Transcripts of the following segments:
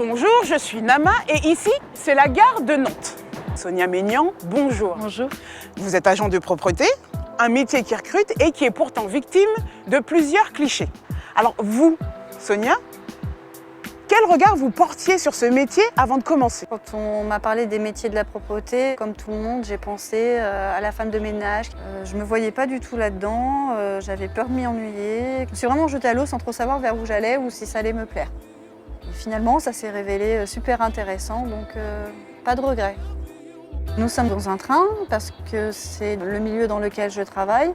Bonjour, je suis Nama et ici, c'est la gare de Nantes. Sonia Maignan, bonjour. Bonjour. Vous êtes agent de propreté, un métier qui recrute et qui est pourtant victime de plusieurs clichés. Alors vous, Sonia, quel regard vous portiez sur ce métier avant de commencer? Quand on m'a parlé des métiers de la propreté, comme tout le monde, j'ai pensé à la femme de ménage. Je ne me voyais pas du tout là-dedans, j'avais peur de m'y ennuyer. Je me suis vraiment jetée à l'eau sans trop savoir vers où j'allais ou si ça allait me plaire. Et finalement, ça s'est révélé super intéressant, donc pas de regret. Nous sommes dans un train parce que c'est le milieu dans lequel je travaille.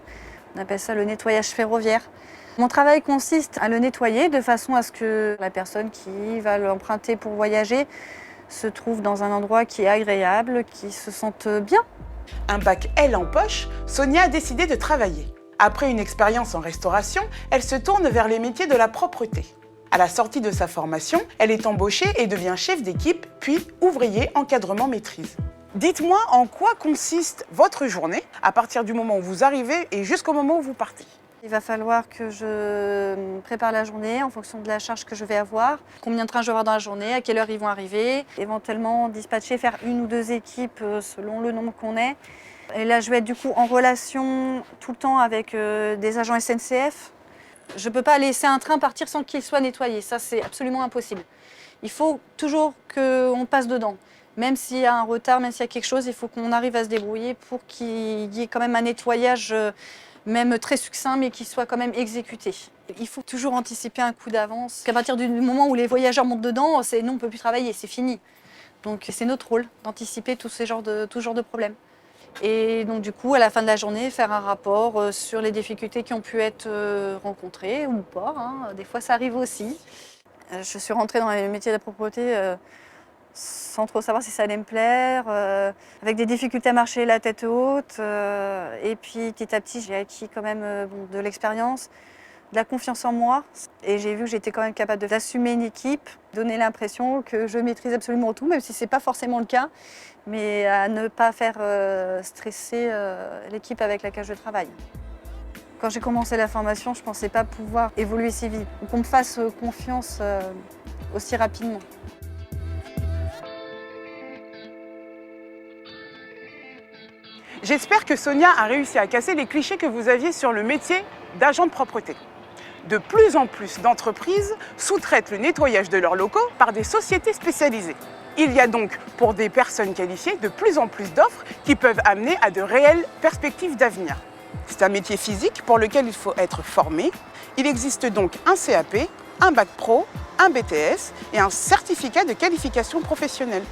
On appelle ça le nettoyage ferroviaire. Mon travail consiste à le nettoyer de façon à ce que la personne qui va l'emprunter pour voyager se trouve dans un endroit qui est agréable, qui se sente bien. Un bac L en poche, Sonia a décidé de travailler. Après une expérience en restauration, elle se tourne vers les métiers de la propreté. À la sortie de sa formation, elle est embauchée et devient chef d'équipe, puis ouvrier encadrement maîtrise. Dites-moi en quoi consiste votre journée à partir du moment où vous arrivez et jusqu'au moment où vous partez. Il va falloir que je prépare la journée en fonction de la charge que je vais avoir, combien de trains je vais avoir dans la journée, à quelle heure ils vont arriver, éventuellement dispatcher, faire une ou deux équipes selon le nombre qu'on est. Et là, je vais être du coup en relation tout le temps avec des agents SNCF. Je ne peux pas laisser un train partir sans qu'il soit nettoyé, ça c'est absolument impossible. Il faut toujours qu'on passe dedans. Même s'il y a un retard, même s'il y a quelque chose, il faut qu'on arrive à se débrouiller pour qu'il y ait quand même un nettoyage même très succinct, mais qui soit quand même exécuté. Il faut toujours anticiper un coup d'avance. Qu'à partir du moment où les voyageurs montent dedans, c'est non, on ne peut plus travailler, c'est fini. Donc c'est notre rôle d'anticiper tout ce genre de problèmes. Et donc du coup, à la fin de la journée, faire un rapport sur les difficultés qui ont pu être rencontrées ou pas. Des fois, ça arrive aussi. Je suis rentrée dans le métier de la propreté sans trop savoir si ça allait me plaire, avec des difficultés à marcher la tête haute. Et puis petit à petit, j'ai acquis quand même de l'expérience, de la confiance en moi. Et j'ai vu que j'étais quand même capable d'assumer une équipe, donner l'impression que je maîtrise absolument tout, même si ce n'est pas forcément le cas, mais à ne pas faire stresser l'équipe avec laquelle je travaille. Quand j'ai commencé la formation, je ne pensais pas pouvoir évoluer si vite, ou qu'on me fasse confiance aussi rapidement. J'espère que Sonia a réussi à casser les clichés que vous aviez sur le métier d'agent de propreté. De plus en plus d'entreprises sous-traitent le nettoyage de leurs locaux par des sociétés spécialisées. Il y a donc, pour des personnes qualifiées, de plus en plus d'offres qui peuvent amener à de réelles perspectives d'avenir. C'est un métier physique pour lequel il faut être formé. Il existe donc un CAP, un bac pro, un BTS et un certificat de qualification professionnelle.